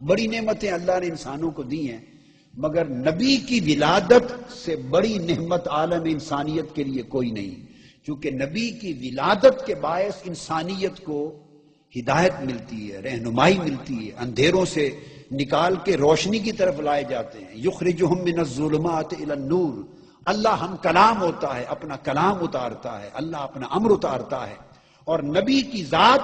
بڑی نعمتیں اللہ نے انسانوں کو دی ہیں، مگر نبی کی ولادت سے بڑی نعمت عالم انسانیت کے لیے کوئی نہیں، چونکہ نبی کی ولادت کے باعث انسانیت کو ہدایت ملتی ہے، رہنمائی ملتی ہے، اندھیروں سے نکال کے روشنی کی طرف لائے جاتے ہیں۔ یخرجہم من الظلمات الی النور، اللہ ہم کلام ہوتا ہے، اپنا کلام اتارتا ہے، اللہ اپنا امر اتارتا ہے، اور نبی کی ذات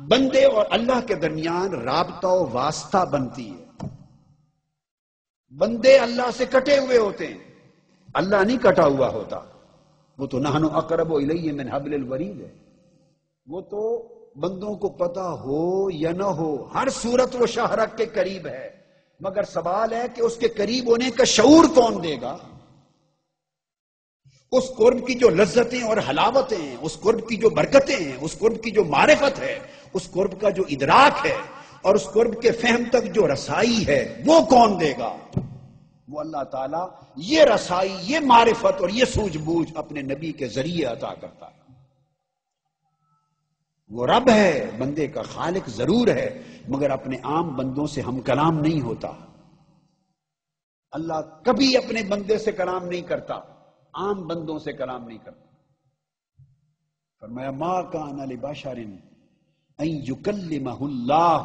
بندے اور اللہ کے درمیان رابطہ و واسطہ بنتی ہے۔ بندے اللہ سے کٹے ہوئے ہوتے ہیں، اللہ نہیں کٹا ہوا ہوتا، وہ تو نحن اقرب الیہ من حبل الورید ہے، وہ تو بندوں کو پتا ہو یا نہ ہو ہر صورت وہ شاہرگ کے قریب ہے، مگر سوال ہے کہ اس کے قریب ہونے کا شعور کون دے گا؟ اس قرب کی جو لذتیں اور حلاوتیں ہیں، اس قرب کی جو برکتیں ہیں، اس قرب کی جو معرفت ہے، اس قرب کا جو ادراک ہے، اور اس قرب کے فہم تک جو رسائی ہے، وہ کون دے گا؟ وہ اللہ تعالیٰ یہ رسائی، یہ معرفت اور یہ سوجھ بوجھ اپنے نبی کے ذریعے عطا کرتا ہے۔ وہ رب ہے، بندے کا خالق ضرور ہے، مگر اپنے عام بندوں سے ہم کلام نہیں ہوتا۔ اللہ کبھی اپنے بندے سے کلام نہیں کرتا، عام بندوں سے کلام نہیں کرتا۔ فرمایا ما کان لبشر ان یکلمہ اللہ،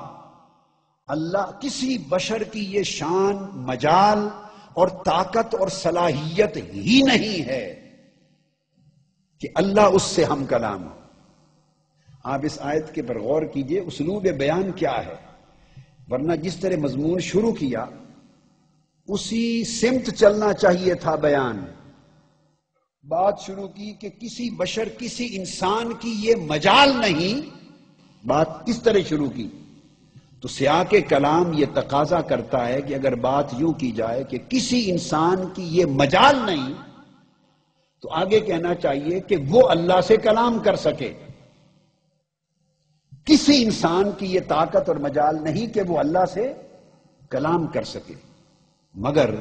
اللہ کسی بشر کی یہ شان، مجال اور طاقت اور صلاحیت ہی نہیں ہے کہ اللہ اس سے ہم کلام ہو۔ آپ اس آیت کے پر غور کیجئے، اسلوب بیان کیا ہے، ورنہ جس طرح مضمون شروع کیا اسی سمت چلنا چاہیے تھا بیان۔ بات شروع کی کہ کسی بشر، کسی انسان کی یہ مجال نہیں، بات کس طرح شروع کی؟ تو سیاق کلام یہ تقاضا کرتا ہے کہ اگر بات یوں کی جائے کہ کسی انسان کی یہ مجال نہیں، تو آگے کہنا چاہیے کہ وہ اللہ سے کلام کر سکے۔ کسی انسان کی یہ طاقت اور مجال نہیں کہ وہ اللہ سے کلام کر سکے، مگر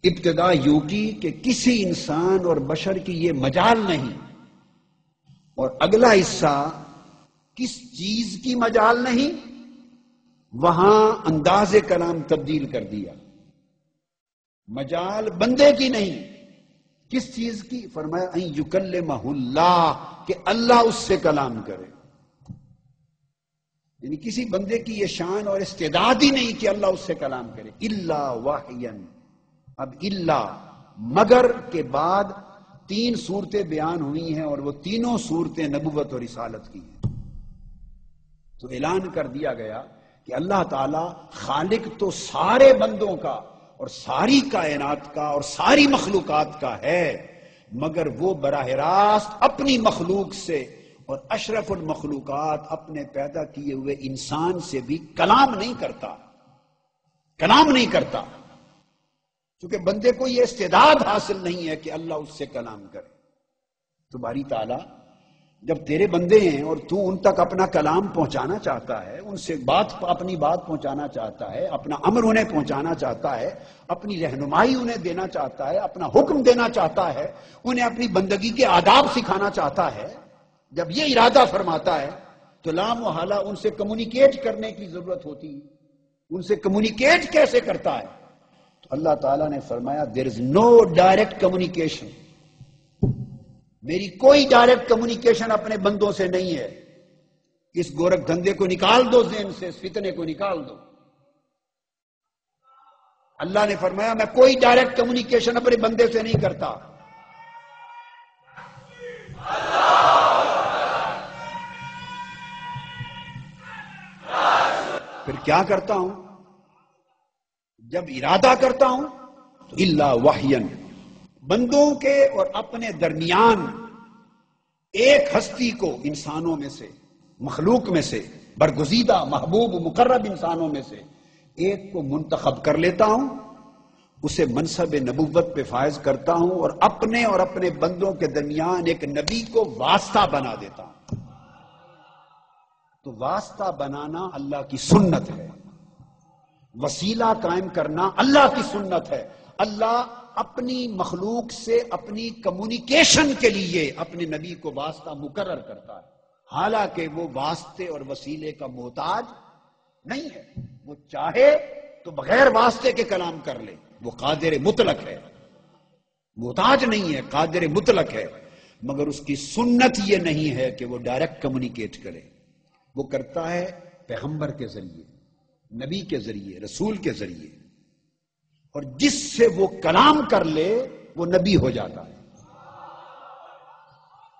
ابتدا یوں کی کہ کسی انسان اور بشر کی یہ مجال نہیں، اور اگلا حصہ کس چیز کی مجال نہیں، وہاں انداز کلام تبدیل کر دیا۔ مجال بندے کی نہیں، کس چیز کی؟ فرمایا ان یکلمہ اللہ، کہ اللہ اس سے کلام کرے۔ یعنی کسی بندے کی یہ شان اور استعداد ہی نہیں کہ اللہ اس سے کلام کرے۔ الا وحیا، اب الا مگر کے بعد 3 صورتیں بیان ہوئی ہیں، اور وہ تینوں صورتیں نبوت اور رسالت کی ہیں۔ تو اعلان کر دیا گیا کہ اللہ تعالی خالق تو سارے بندوں کا اور ساری کائنات کا اور ساری مخلوقات کا ہے، مگر وہ براہ راست اپنی مخلوق سے اور اشرف المخلوقات اپنے پیدا کیے ہوئے انسان سے بھی کلام نہیں کرتا، کلام نہیں کرتا، کیونکہ بندے کو یہ استعداد حاصل نہیں ہے کہ اللہ اس سے کلام کرے۔ تو باری تعالیٰ جب تیرے بندے ہیں اور تو ان تک اپنا کلام پہنچانا چاہتا ہے، ان سے اپنی بات پہنچانا چاہتا ہے، اپنا امر انہیں پہنچانا چاہتا ہے، اپنی رہنمائی انہیں دینا چاہتا ہے، اپنا حکم دینا چاہتا ہے، انہیں اپنی بندگی کے آداب سکھانا چاہتا ہے، جب یہ ارادہ فرماتا ہے تو لا محالہ ان سے کمیونیکیٹ کرنے کی ضرورت ہوتی ہے۔ ان سے کمیونیکیٹ کیسے کرتا ہے؟ تو اللہ تعالیٰ نے فرمایا دیر از نو ڈائریکٹ کمیونیکیشن، میری کوئی ڈائریکٹ کمیونیکیشن اپنے بندوں سے نہیں ہے۔ اس گورکھ دھندے کو نکال دو ذہن سے، اس فتنے کو نکال دو۔ اللہ نے فرمایا میں کوئی ڈائریکٹ کمیونیکیشن اپنے بندے سے نہیں کرتا۔ پھر کیا کرتا ہوں؟ جب ارادہ کرتا ہوں تو الا وحین، بندوں کے اور اپنے درمیان ایک ہستی کو انسانوں میں سے، مخلوق میں سے، برگزیدہ محبوب مقرب انسانوں میں سے ایک کو منتخب کر لیتا ہوں، اسے منصب نبوت پہ فائز کرتا ہوں، اور اپنے بندوں کے درمیان ایک نبی کو واسطہ بنا دیتا ہوں۔ تو واسطہ بنانا اللہ کی سنت ہے، وسیلہ قائم کرنا اللہ کی سنت ہے۔ اللہ اپنی مخلوق سے اپنی کمیونیکیشن کے لیے اپنے نبی کو واسطہ مقرر کرتا ہے، حالانکہ وہ واسطے اور وسیلے کا محتاج نہیں ہے. وہ چاہے تو بغیر واسطے کے کلام کر لے. وہ قادر مطلق ہے، محتاج نہیں ہے، قادر مطلق ہے. مگر اس کی سنت یہ نہیں ہے کہ وہ ڈائریکٹ کمیونیکیٹ کرے. وہ کرتا ہے پیغمبر کے ذریعے، نبی کے ذریعے، رسول کے ذریعے. اور جس سے وہ کلام کر لے وہ نبی ہو جاتا ہے.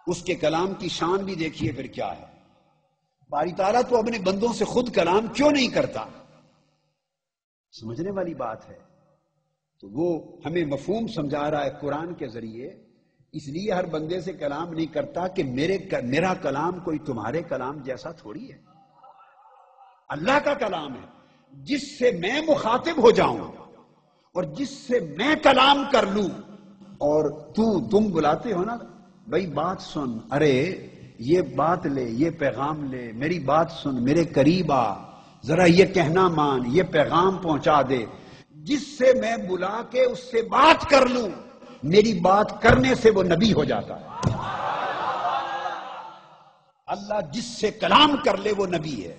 اس کے کلام کی شان بھی دیکھیے پھر کیا ہے. باری تعالیٰ تو اپنے بندوں سے خود کلام کیوں نہیں کرتا؟ سمجھنے والی بات ہے. تو وہ ہمیں مفہوم سمجھا رہا ہے قرآن کے ذریعے. اس لیے ہر بندے سے کلام نہیں کرتا کہ میرا کلام کوئی تمہارے کلام جیسا تھوڑی ہے. اللہ کا کلام ہے جس سے میں مخاطب ہو جاؤں اور جس سے میں کلام کر لوں. اور تم بلاتے ہو نا بھائی بات سن، ارے یہ بات لے، یہ پیغام لے، میری بات سن، میرے قریب آ، ذرا یہ کہنا مان، یہ پیغام پہنچا دے. جس سے میں بلا کے اس سے بات کر لوں، میری بات کرنے سے وہ نبی ہو جاتا ہے. اللہ جس سے کلام کر لے وہ نبی ہے.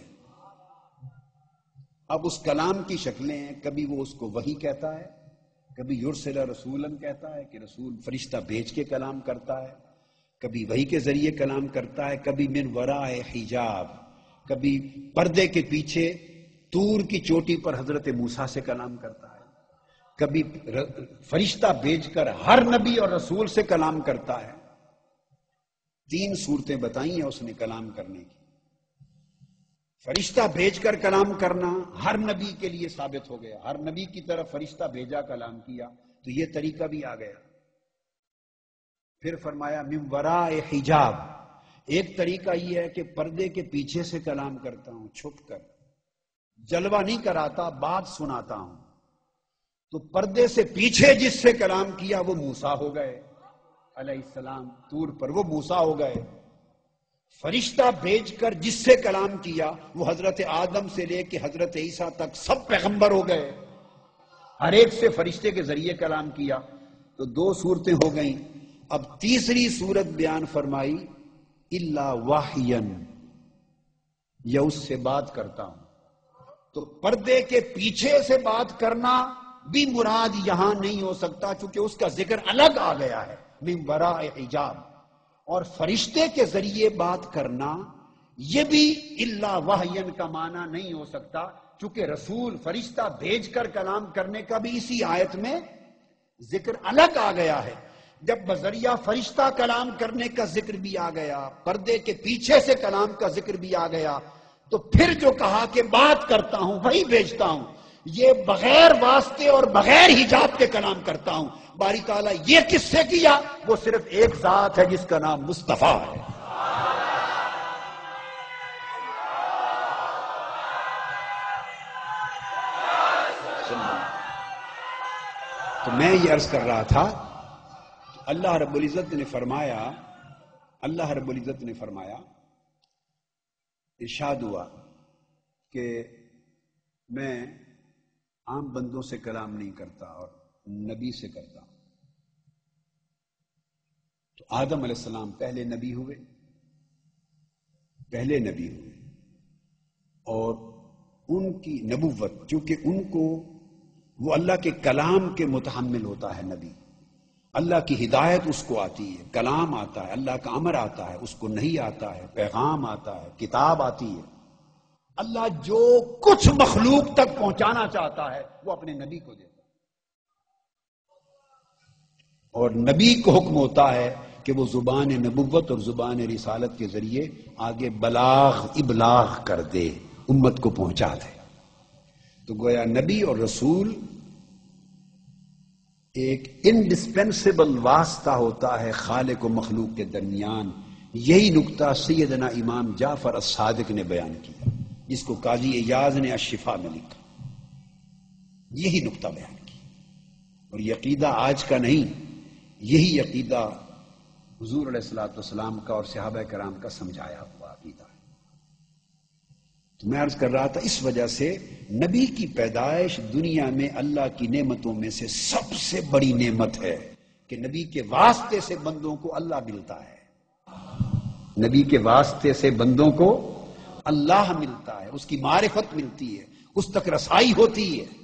اب اس کلام کی شکلیں ہیں. کبھی وہ اس کو وحی کہتا ہے، کبھی یرسل رسولاً کہتا ہے کہ رسول فرشتہ بھیج کے کلام کرتا ہے، کبھی وحی کے ذریعے کلام کرتا ہے، کبھی من وراء حجاب، کبھی پردے کے پیچھے طور کی چوٹی پر حضرت موسیٰ سے کلام کرتا ہے، کبھی فرشتہ بھیج کر ہر نبی اور رسول سے کلام کرتا ہے. 3 صورتیں بتائی ہیں اس نے کلام کرنے کی. فرشتہ بھیج کر کلام کرنا ہر نبی کے لیے ثابت ہو گیا. ہر نبی کی طرف فرشتہ بھیجا، کلام کیا، تو یہ طریقہ بھی آ گیا. پھر فرمایا من وراء حجاب. ایک طریقہ یہ ہے کہ پردے کے پیچھے سے کلام کرتا ہوں، چھپ کر، جلوہ نہیں کراتا، بات سناتا ہوں. تو پردے سے پیچھے جس سے کلام کیا وہ موسیٰ ہو گئے علیہ السلام طور پر، وہ موسیٰ ہو گئے. فرشتہ بھیج کر جس سے کلام کیا وہ حضرت آدم سے لے کے حضرت عیسیٰ تک سب پیغمبر ہو گئے. ہر ایک سے فرشتے کے ذریعے کلام کیا. تو 2 صورتیں ہو گئیں. اب تیسری صورت بیان فرمائی الا وحین، یا اس سے بات کرتا ہوں. تو پردے کے پیچھے سے بات کرنا بھی مراد یہاں نہیں ہو سکتا چونکہ اس کا ذکر الگ آ گیا ہے من وراء حجاب. اور فرشتے کے ذریعے بات کرنا یہ بھی الا وحین کا معنی نہیں ہو سکتا چونکہ رسول فرشتہ بھیج کر کلام کرنے کا بھی اسی آیت میں ذکر الگ آ گیا ہے. جب بذریعہ فرشتہ کلام کرنے کا ذکر بھی آ گیا، پردے کے پیچھے سے کلام کا ذکر بھی آ گیا، تو پھر جو کہا کہ بات کرتا ہوں، وہی بھیجتا ہوں، یہ بغیر واسطے اور بغیر حجاب کے کلام کرتا ہوں. باری تعالیٰ یہ کس سے کیا؟ وہ صرف ایک ذات ہے جس کا نام مصطفیٰ ہے. تو میں یہ عرض کر رہا تھا اللہ رب العزت نے فرمایا ارشاد ہوا کہ میں عام بندوں سے کلام نہیں کرتا اور نبی سے کرتا ہوں. تو آدم علیہ السلام پہلے نبی ہوئے اور ان کی نبوت چونکہ ان کو وہ اللہ کے کلام کے متحمل ہوتا ہے. نبی اللہ کی ہدایت اس کو آتی ہے، کلام آتا ہے، اللہ کا امر آتا ہے، اس کو نہیں آتا ہے، پیغام آتا ہے، کتاب آتی ہے. اللہ جو کچھ مخلوق تک پہنچانا چاہتا ہے وہ اپنے نبی کو دیتا ہے. اور نبی کو حکم ہوتا ہے کہ وہ زبان نبوت اور زبان رسالت کے ذریعے آگے ابلاغ کر دے، امت کو پہنچا دے. تو گویا نبی اور رسول ایک انڈسپینسیبل واسطہ ہوتا ہے خالق و مخلوق کے درمیان. یہی نکتہ سیدنا امام جعفر الصادق نے بیان کیا، جس کو قاضی ایاز نے الشفا میں لکھا. یہی نکتہ بیان کیا. اور یہ عقیدہ آج کا نہیں، یہی عقیدہ حضور علیہ الصلوۃ والسلام کا اور صحابہ کرام کا سمجھایا ہوا عقیدہ ہے. تو میں عرض کر رہا تھا اس وجہ سے نبی کی پیدائش دنیا میں اللہ کی نعمتوں میں سے سب سے بڑی نعمت ہے کہ نبی کے واسطے سے بندوں کو اللہ ملتا ہے. نبی کے واسطے سے بندوں کو اللہ ملتا ہے، اس کی معرفت ملتی ہے، اس تک رسائی ہوتی ہے۔